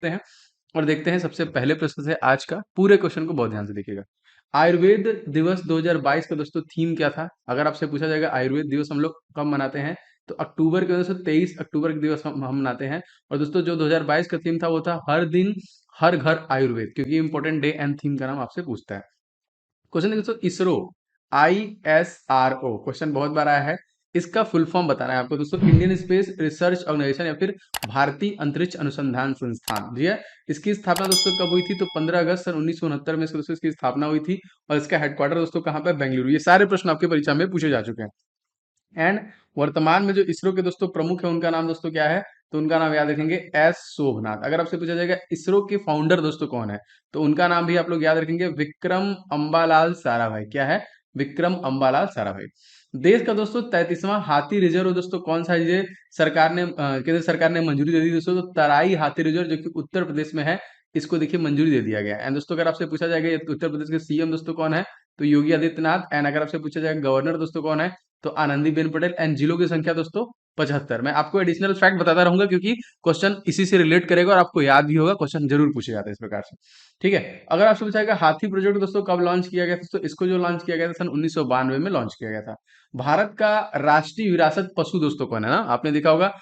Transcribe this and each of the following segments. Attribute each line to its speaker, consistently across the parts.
Speaker 1: हैं और देखते हैं सबसे पहले प्रश्न से आज का। पूरे क्वेश्चन को बहुत ध्यान से देखिएगा। आयुर्वेद दिवस 2022 का दोस्तों थीम क्या था? अगर आपसे पूछा जाएगा आयुर्वेद दिवस हम लोग कब मनाते हैं, तो अक्टूबर के दोस्तों 23 अक्टूबर के दिवस हम मनाते हैं। और दोस्तों जो 2022 का थीम था वो था हर दिन हर घर आयुर्वेद, क्योंकि इंपॉर्टेंट डे एंड थीम का नाम आपसे पूछता है। क्वेश्चन देखो दोस्तों, इसरो, ISRO क्वेश्चन बहुत बार आया है। इसका फुल फॉर्म बताना है आपको दोस्तों, इंडियन स्पेस रिसर्च ऑर्गेनाइजेशन या फिर भारतीय अंतरिक्ष अनुसंधान संस्थान जी है। इसकी स्थापना दोस्तों कब हुई थी? तो 15 अगस्त सन 1969 में दोस्तों इसकी स्थापना हुई थी। और इसका हेडक्वार्टर दोस्तों कहाँ पे? बेंगलुरु। ये सारे प्रश्न आपके परीक्षा में पूछे जा चुके हैं। एंड वर्तमान में जो इसरो के दोस्तों प्रमुख है उनका नाम दोस्तों क्या है? तो उनका नाम याद रखेंगे एस शोभनाथ। अगर आपसे पूछा जाएगा इसरो के फाउंडर दोस्तों कौन है, तो उनका नाम भी आप लोग याद रखेंगे, विक्रम अंबालाल साराभाई। क्या है? विक्रम अंबालाल साराभाई। देश का दोस्तों 33वां हाथी रिजर्व दोस्तों कौन सा है? ये सरकार ने केंद्र सरकार ने मंजूरी दे दी दोस्तों, तो तराई हाथी रिजर्व जो कि उत्तर प्रदेश में है, इसको देखिए मंजूरी दे दिया गया है। एंड दोस्तों अगर आपसे पूछा जाएगा ये उत्तर प्रदेश के सीएम दोस्तों कौन है, तो योगी आदित्यनाथ। एंड अगर आपसे पूछा जाएगा गवर्नर दोस्तों कौन है, तो आनंदीबेन पटेल। एंड जिलों की संख्या दोस्तों 75। मैं आपको एडिशनल फैक्ट बताता रहूंगा क्योंकि क्वेश्चन इसी से रिलेट करेगा और आपको याद भी होगा, क्वेश्चन जरूर पूछे जाते हैं इस प्रकार से। ठीक है, अगर आपसे पूछा जाएगा हाथी प्रोजेक्ट दोस्तों कब लॉन्च किया गया था, तो इसको जो लॉन्च किया गया था सन 1992 में लॉन्च किया गया था। भारत का राष्ट्रीय विरासत पशु दोस्तों कौन है ना, आपने देखा होगा।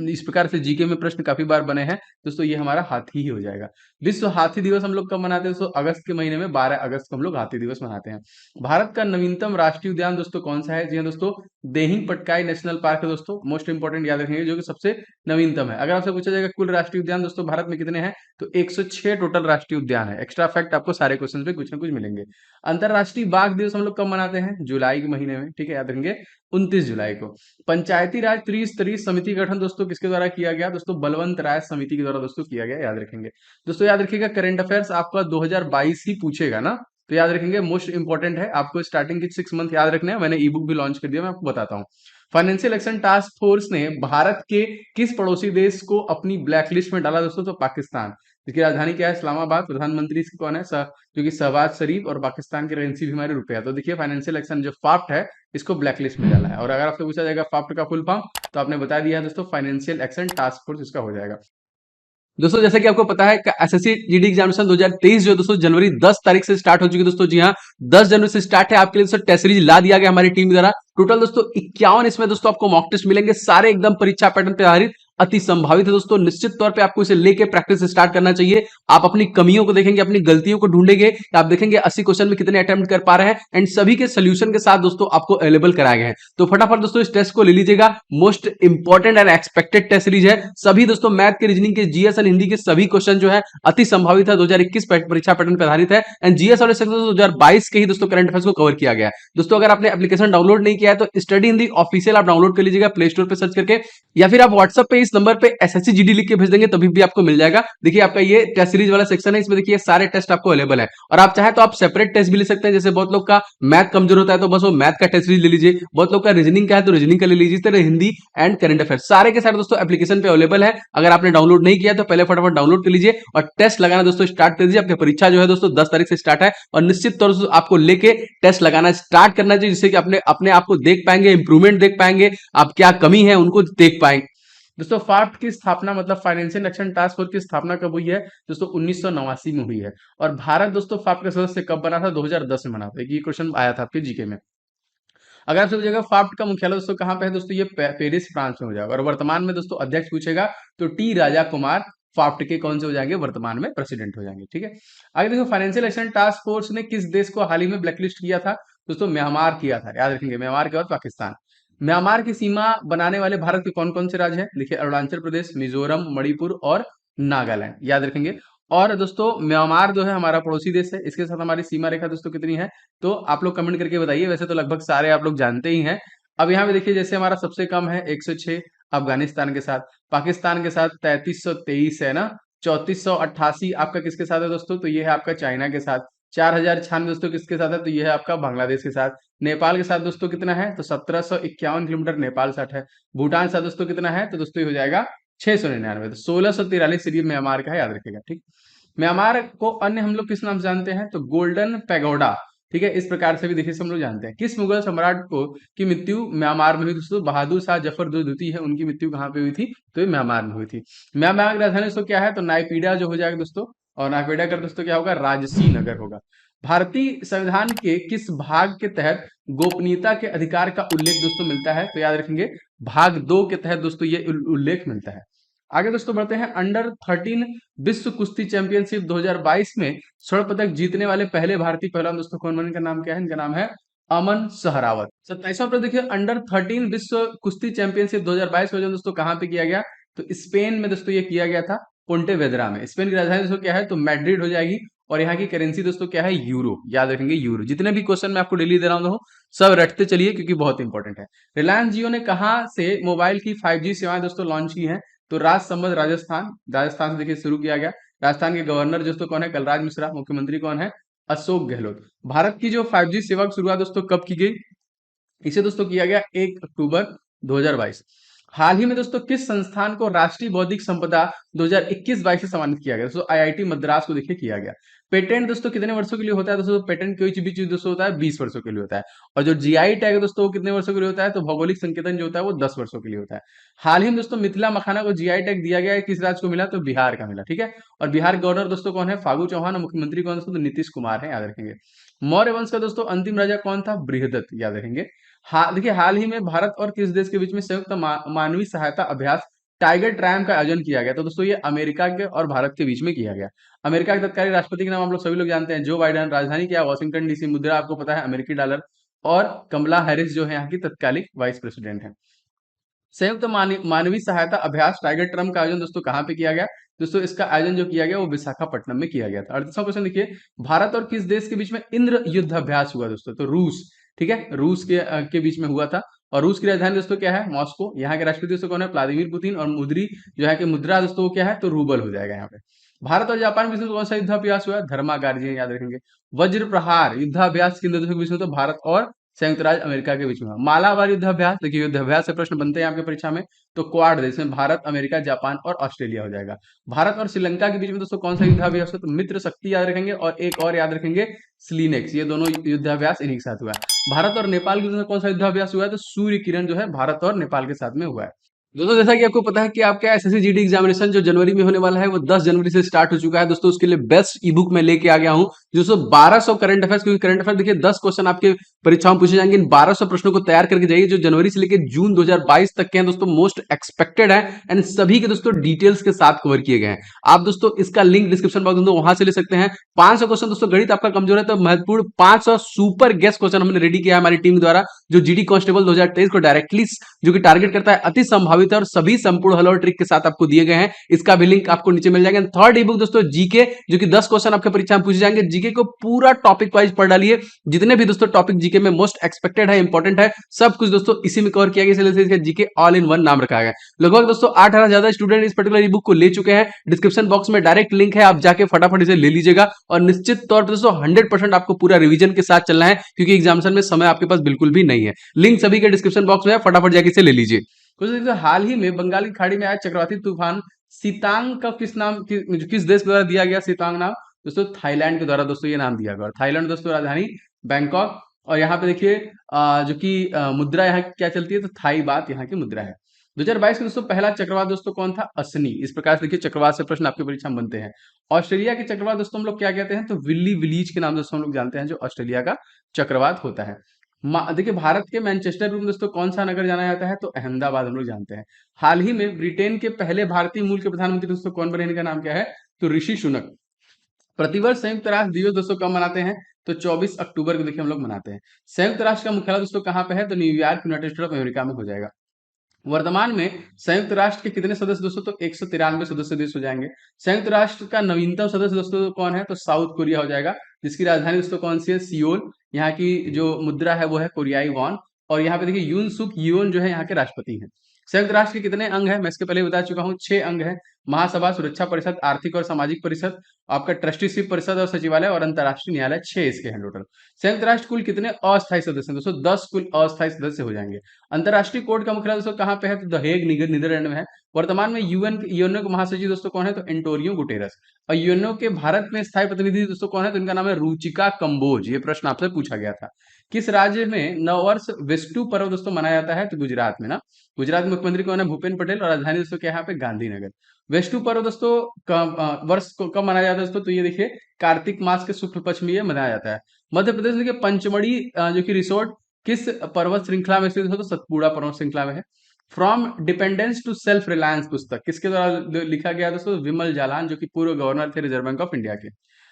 Speaker 1: इस प्रकार से जीके में प्रश्न काफी बार बने हैं दोस्तों, ये हमारा हाथी ही हो जाएगा। विश्व हाथी दिवस हम लोग कब मनाते हैं दोस्तों? अगस्त के महीने में 12 अगस्त को हम लोग हाथी दिवस मनाते हैं। भारत का नवीनतम राष्ट्रीय उद्यान दोस्तों कौन सा है? जी हाँ दोस्तों, देहिंग पटकाई नेशनल पार्क है दोस्तों, मोस्ट इंपोर्टेंट याद रखेंगे, जो कि सबसे नवीनतम है। अगर आपसे पूछा जाएगा कुल राष्ट्रीय उद्यान दोस्तों भारत में कितने हैं, तो 106 टोटल राष्ट्रीय उद्यान है। एक्स्ट्रा फैक्ट आपको सारे क्वेश्चन पे कुछ ना कुछ मिलेंगे। अंतरराष्ट्रीय बाघ दिवस हम लोग कब मनाते हैं? जुलाई के महीने में, ठीक है, याद रखेंगे 29 जुलाई को। पंचायती राज त्रिस्तरीय समिति का गठन दोस्तों किसके द्वारा किया गया? दोस्तों बलवंत राय समिति के द्वारा दोस्तों किया गया, याद रखेंगे। दोस्तों याद रखिएगा करंट अफेयर्स आपका 2022 ही पूछेगा ना, तो याद रखेंगे मोस्ट इंपॉर्टेंट है। आपको स्टार्टिंग के 6 मंथ याद रखने हैं। मैंने ई बुक भी लॉन्च कर दिया, मैं आपको बताता हूँ। फाइनेंशियल एक्शन टास्क फोर्स ने भारत के किस पड़ोसी देश को अपनी ब्लैक लिस्ट में डाला दोस्तों? तो पाकिस्तान। इसकी राजधानी क्या है? इस्लामाबाद। प्रधानमंत्री इसकी कौन है? जो कि शहबाज शरीफ। और पाकिस्तान की करेंसी भी हमारी रुपया। तो देखिए फाइनेंशियल एक्शन जो फाफ्ट है, इसको ब्लैक लिस्ट में डाला है। और अगर आपसे पूछा जाएगा फाफ्ट का फुल फॉर्म, तो आपने बता दिया है दोस्तों, फाइनेंशियल एक्शन टास्क फोर्स इसका हो जाएगा। दोस्तों जैसे कि आपको पता है एसएससी जीडी एग्जामिनेशन 2023 जो है दोस्तों जनवरी 10 तारीख से स्टार्ट हो चुकी है दोस्तों। जी हाँ, 10 जनवरी से स्टार्ट है। आपके लिए दोस्तों टेस्ट सीरीज ला दिया गया हमारी टीम द्वारा। टोटल दोस्तों 51 इसमें दोस्तों आपको मॉक टेस्ट मिलेंगे, सारे एकदम परीक्षा पैटर्न पे आधारित, अति संभावित है दोस्तों। निश्चित तौर पे आपको इसे लेके प्रैक्टिस स्टार्ट करना चाहिए। आप अपनी कमियों को देखेंगे, अपनी गलतियों को ढूंढेंगे। आप देखेंगे 80 क्वेश्चन में कितने अटेम्प्ट कर पा रहे हैं, एंड सभी के सोल्यूशन के साथ दोस्तों आपको अवेलेबल कराए गए हैं। तो फटाफट दोस्तों इस टेस्ट को ले लीजिएगा। Most important and expected test series है। सभी दोस्तों मैथ के, रीजनिंग के, जीएस एंड हिंदी के सभी क्वेश्चन जो है अति संभावित है, 2021 परीक्षा पैटर्न पर आधारित है। एंड जीएस और 2022 के ही दोस्तों करंट अफेयर्स को कवर किया गया है। दोस्तों अगर आपने एप्लीकेशन डाउनलोड नहीं किया है, तो स्टडी हिंदी ऑफिशियल आप डाउनलोड कर लीजिएगा प्ले स्टोर पर सर्च करके, या फिर आप व्हाट्सएप पे इस नंबर पे एसएससी जीडी लिख के भेज देंगे, तभी भी आपको मिल जाएगा। देखिए आपका ये टेस्ट सीरीज वाला सेक्शन है, इसमें देखिए सारे टेस्ट आपको अवेलेबल है। और आप चाहे तो आप सेपरेट टेस्ट भी ले सकते हैं। जैसे बहुत लोग का मैथ कमजोर होता है, तो बस वो मैथ का टेस्ट सीरीज ले लीजिए। बहुत लोग का रीजनिंग का है, तो रीजनिंग का ले लीजिए। इस तरह हिंदी एंड करंट अफेयर सारे के सारे दोस्तों एप्लीकेशन पे अवेलेबल है। अगर आपने डाउनलोड नहीं किया तो पहले फटाफट डाउनलोड कर लीजिए और टेस्ट लगाना दोस्तों स्टार्ट कर दीजिए। आपकी परीक्षा जो है दोस्तों 10 तारीख से स्टार्ट है, और निश्चित तौर से आपको लेके टेस्ट लगाना स्टार्ट करना चाहिए, जिससे कि अपने आप को देख पाएंगे, इंप्रूवमेंट देख पाएंगे, आप क्या कमी है उनको देख पाएंगे। दोस्तों फाफ्ट की स्थापना मतलब फाइनेंशियल एक्शन टास्क फोर्स की स्थापना कब हुई है? दोस्तों 1989 में हुई है। और भारत दोस्तों फाफ्ट का सदस्य कब बना था? 2010 में बना था। ये क्वेश्चन आया था आपके जीके में। अगर आपसे पूछेगा फाफ्ट का मुख्यालय दोस्तों कहाँ पे है, दोस्तों ये पेरिस फ्रांस में हो जाएगा। और वर्तमान में दोस्तों अध्यक्ष पूछेगा तो टी राजा कुमार फाफ्ट के कौन से हो जाएंगे? वर्तमान में प्रेसिडेंट हो जाएंगे। ठीक है, आगे देखो फाइनेंशियल एक्शन टास्क फोर्स ने किस देश को हाल ही में ब्लैकलिस्ट किया था? दोस्तों म्यांमार किया था, याद रखेंगे। म्यांमार के बाद पाकिस्तान। म्यांमार की सीमा बनाने वाले भारत के कौन कौन से राज्य हैं? देखिए अरुणाचल प्रदेश, मिजोरम, मणिपुर और नागालैंड, याद रखेंगे। और दोस्तों म्यांमार जो है हमारा पड़ोसी देश है, इसके साथ हमारी सीमा रेखा दोस्तों कितनी है? तो आप लोग कमेंट करके बताइए। वैसे तो लगभग सारे आप लोग जानते ही हैं। अब यहाँ पे देखिए जैसे हमारा सबसे कम है 106 अफगानिस्तान के साथ, पाकिस्तान के साथ 3323 है ना, 3488 आपका किसके साथ है दोस्तों? तो ये है आपका चाइना के साथ। 4096 दोस्तों किसके साथ है? तो ये है आपका बांग्लादेश के साथ। नेपाल के साथ दोस्तों कितना है? तो 1751 किलोमीटर नेपाल साथ है। भूटान के साथ दोस्तों कितना है? तो दोस्तों ये हो जाएगा 699। तो 1643 ये म्यांमार का है, याद रखिएगा। ठीक, म्यांमार को अन्य हम लोग किस नाम से जानते हैं? तो गोल्डन पैगोडा। ठीक है, इस प्रकार से भी देखिए हम लोग जानते हैं। किस मुगल सम्राट को की मृत्यु म्यांमार में हुई दोस्तों? बहादुर शाह जफर जो द्वितीय है उनकी मृत्यु कहाँ पे हुई थी? तो ये म्यांमार में हुई थी। म्यांमार की राजधानी दोस्तों क्या है? तो नायपीडा जो हो जाएगा दोस्तों, और नायपीडा का दोस्तों क्या होगा? राजसी नगर होगा। भारतीय संविधान के किस भाग के तहत गोपनीयता के अधिकार का उल्लेख दोस्तों मिलता है? तो याद रखेंगे भाग 2 के तहत दोस्तों ये उल्लेख मिलता है। आगे दोस्तों बढ़ते हैं। अंडर 13 विश्व कुश्ती चैंपियनशिप 2022 में स्वर्ण पदक जीतने वाले पहले भारतीय पहलवान दोस्तों कौन बने? इनका नाम क्या है? इनका नाम है अमन सहरावत। 27वां पर देखिए, अंडर 13 विश्व कुश्ती चैंपियनशिप 2022 का आयोजन दोस्तों कहाँ पे किया गया? तो स्पेन में दोस्तों ये किया गया था, पोंटेवेद्रा में। स्पेन की राजधानी दोस्तों क्या है? तो मैड्रिड हो जाएगी। और यहाँ की करेंसी दोस्तों क्या है? यूरो। याद रखेंगे यूरो। जितने भी क्वेश्चन मैं आपको डेली दे रहा हूँ सब रटते चलिए क्योंकि बहुत इंपॉर्टेंट है। रिलायंस जियो ने कहाँ से मोबाइल की 5G सेवाएं दोस्तों लॉन्च की हैं? तो राजसमंद राजस्थान। राजस्थान से देखिए शुरू किया गया। राजस्थान के गवर्नर दोस्तों कौन है? कलराज मिश्रा। मुख्यमंत्री कौन है? अशोक गहलोत। भारत की जो 5G सेवा की शुरुआत दोस्तों कब की गई? इसे दोस्तों किया गया 1 अक्टूबर 2022। हाल ही में दोस्तों किस संस्थान को राष्ट्रीय बौद्धिक संपदा 2021-22 से सम्मानित किया गया? दोस्तों आईआईटी मद्रास को देखिए किया गया। पेटेंट दोस्तों कितने वर्षों के लिए होता है? दोस्तों पेटेंट कोई भी चीज दोस्तों होता है 20 वर्षों के लिए होता है। और जो जीआई टैग है दोस्तों वो कितने वर्षों के लिए होता है? तो भौगोलिक संकेतन जो होता है वो 10 वर्षों के लिए होता है। हाल ही में दोस्तों मिथिला मखाना को जीआई टैग दिया गया है, किस राज्य को मिला? तो बिहार का मिला। ठीक है, और बिहार गवर्नर दोस्तों कौन है? फागू चौहान। और मुख्यमंत्री कौन दोस्तों? तो नीतीश कुमार है, याद रखेंगे। मौर्य वंश का दोस्तों अंतिम राजा कौन था? बृहदत्त, याद रखेंगे। देखिए हाल ही में भारत और किस देश के बीच में संयुक्त मानवीय सहायता अभ्यास टाइगर ट्रायम का आयोजन किया गया? तो दोस्तों ये अमेरिका के और भारत के बीच में किया गया। अमेरिका के तत्कालीन राष्ट्रपति के नाम हम लोग सभी लोग जानते हैं, जो बाइडेन। राजधानी क्या है? Washington DC. मुद्रा आपको पता है अमेरिकी डॉलर। और कमला हैरिस जो है यहाँ की तत्कालिक वाइस प्रेसिडेंट है। संयुक्त मानवीय सहायता अभ्यास टाइगर ट्रम का आयोजन दोस्तों कहाँ पे किया गया? दोस्तों इसका आयोजन जो किया गया वो विशाखापट्टनम में किया गया था। 38वां क्वेश्चन देखिए, भारत और किस देश के बीच में इंद्र युद्ध अभ्यास हुआ दोस्तों? तो रूस। ठीक है, रूस के बीच में हुआ था। और रूस की राजधानी दोस्तों क्या है? मॉस्को। यहाँ के राष्ट्रपति दोस्तों कौन है? Vladimir Putin. और मुद्री जो है कि मुद्रा दोस्तों वो क्या है? तो रूबल हो जाएगा यहाँ पे। भारत और जापान के बीच में कौन सा युद्धाभ्यास हुआ है? धर्मागार्जियन, याद रखेंगे। वज्र प्रहार युद्धाभ्यास किन देशों के बीच में? तो भारत और संयुक्त राज्य अमेरिका के बीच में। मालाबार युद्धाभ्यास, देखिए युद्धाभ्यास से प्रश्न बनते हैं आपके परीक्षा में। तो क्वाड देश में भारत, अमेरिका, जापान और ऑस्ट्रेलिया हो जाएगा। भारत और श्रीलंका के बीच में दोस्तों कौन सा युद्धाभ्यास है? तो मित्र शक्ति, याद रखेंगे। और एक और याद रखेंगे, स्लीनेक्स। ये दोनों युद्धाभ्यास इन्हीं के साथ हुआ है। भारत और नेपाल के बीच में कौन सा युद्धाभ्यास हुआ है? तो सूर्य किरण जो है भारत और नेपाल के साथ में हुआ है। दोस्तों जैसा कि आपको पता है कि आपका एसएससी जीडी एग्जामिनेशन जो जनवरी में होने वाला है वो 10 जनवरी से स्टार्ट हो चुका है दोस्तों। उसके लिए बेस्ट ई बुक मैं लेके आ गया हूं दोस्तों। 1200 करंट अफेयर्स, क्योंकि करंट अफेयर देखिए 10 क्वेश्चन आपके परीक्षाओं में पूछे जाएंगे। इन 1200 प्रश्नों को तैयार करके जाइए जो जनवरी से लेकर जून 2022 तक के हैं दोस्तों। मोस्ट एक्सपेक्टेड है एंड सभी के दोस्तों डिटेल्स के साथ कवर किए गए हैं। आप दोस्तों इसका लिंक डिस्क्रिप्शन बॉक्स में वहां से ले सकते हैं। 500 क्वेश्चन दोस्तों, गणित आपका कमजोर है तो महत्वपूर्ण 500 सुपर गेस्ट क्वेश्चन हमने रेडी किया है हमारी टीम द्वारा, जो जीडी कांस्टेबल 2023 को डायरेक्टली जो कि टारगेट करता है, अति संभावित है और सभी संपूर्ण हल और ट्रिक के साथ आपको दिए गए हैं। इसका भी लिंक आपको नीचे मिल जाएगा। थर्ड ई बुक दोस्तों जीके, जो कि 10 क्वेश्चन आपके परीक्षा में पूछे जाएंगे। जीके को पूरा टॉपिक वाइज पढ़ डालिए। जितने भी दोस्तों टॉपिक जीके में मोस्ट एक्सपेक्टेड है, इंपॉर्टेंट है, सब कुछ दोस्तों इसी में कवर किया गया, इसलिए इसका जीके ऑल इन वन नाम रखा गया। लगभग दोस्तों 8,000 ज्यादा स्टूडेंट इस पर्टिकुलर ई बुक को ले चुके हैं। डिस्क्रिप्शन बॉक्स में डायरेक्ट लिंक है, आप जाके फटाफट इसे ले लीजिएगा। और निश्चित तौर पर दोस्तों 100% आपको पूरा रिवीजन के साथ चलना है, क्योंकि एग्जामिनेशन में समय आपके पास बिल्कुल भी नहीं है। लिंक सभी के डिस्क्रिप्शन बॉक्स में है, फटाफट जाके इसे ले लीजिए। कुछ देखिए, हाल ही में बंगाल की खाड़ी में आया चक्रवाती तूफान सितांग का किस नाम किस देश के द्वारा दिया गया सितांग नाम? दोस्तों थाईलैंड के द्वारा दोस्तों ये नाम दिया गया। थाईलैंड दोस्तों राजधानी बैंकॉक। और यहाँ पे देखिए जो कि मुद्रा यहाँ की क्या चलती है? तो थाई बात यहाँ की मुद्रा है। 2022 का दोस्तों पहला चक्रवात दोस्तों कौन था? असनी। इस प्रकार से देखिए चक्रवात से प्रश्न आपकी परीक्षा में बनते हैं। ऑस्ट्रेलिया के चक्रवात दोस्तों हम लोग क्या कहते हैं? तो विल्ली विलीज के नाम दोस्तों हम लोग जानते हैं, जो ऑस्ट्रेलिया का चक्रवात होता है। देखिए भारत के मैनचेस्टर में दोस्तों कौन सा नगर जाना जाता है? तो अहमदाबाद हम लोग जानते हैं। हाल ही में ब्रिटेन के पहले भारतीय मूल के प्रधानमंत्री दोस्तों कौन बने? इनका नाम क्या है? तो ऋषि सुनक। प्रतिवर्ष संयुक्त राष्ट्र दिवस दोस्तों कब मनाते हैं? तो 24 अक्टूबर को देखिए हम लोग मनाते हैं। संयुक्त राष्ट्र का मुख्यालय दोस्तों कहाँ पे है? तो New York, United state of America में हो जाएगा। वर्तमान में संयुक्त राष्ट्र के कितने सदस्य दोस्तों? तो 193 सदस्य देश हो जाएंगे। संयुक्त राष्ट्र का नवीनतम सदस्य दोस्तों कौन है? तो साउथ कोरिया हो जाएगा, जिसकी राजधानी दोस्तों कौन सी है? सियोल। यहाँ की जो मुद्रा है वो है कोरियाई वॉन। और यहाँ पे देखिए यून सुक यून जो है यहाँ के राष्ट्रपति हैं। संयुक्त राष्ट्र के कितने अंग है? मैं इसके पहले बता चुका हूँ, 6 अंग है। महासभा, सुरक्षा परिषद, आर्थिक और सामाजिक परिषद, आपका ट्रस्टीशिप परिषद और सचिवालय और अंतर्राष्ट्रीय न्यायालय, 6 इसके हैं टोटल। संयुक्त राष्ट्र कुल कितने अस्थायी सदस्य हैं दोस्तों? 10 कुल अस्थायी सदस्य हो जाएंगे। अंतर्राष्ट्रीय कोर्ट का मुख्यालय दोस्तों कहाँ पे है? तो द हेग, नीदरलैंड में है। वर्तमान में यूएनओ के महासचिव दोस्तों कौन है? तो एंटोनियो गुटेरस। और यूएनओ के भारत में स्थायी प्रतिनिधि दोस्तों कौन है? तो इनका नाम है रुचिका कंबोज। ये प्रश्न आपसे पूछा गया था। किस राज्य में नववर्ष वेस्टु पर्व दोस्तों मनाया जाता है? तो गुजरात में ना। गुजरात के मुख्यमंत्री कौन है? भूपेन्द्र पटेल। और राजधानी दोस्तों क्या है यहाँ पे? गांधीनगर। वेस्टु पर्व दोस्तों वर्ष को कब मनाया जाता है दोस्तों? तो ये देखिए कार्तिक मास के शुक्ल पक्ष में ये मनाया जाता है। मध्य प्रदेश में देखिए पंचमढ़ी जो कि रिसोर्ट किस पर्वत श्रृंखला में स्थित है? तो सतपुड़ा पर्वत श्रृंखला में है। From dependence to self reliance पुस्तक किसके द्वारा लिखा गया दोस्तों? विमल जालान, जो कि पूर्व गवर्नर थे रिजर्व बैंक ऑफ इंडिया के।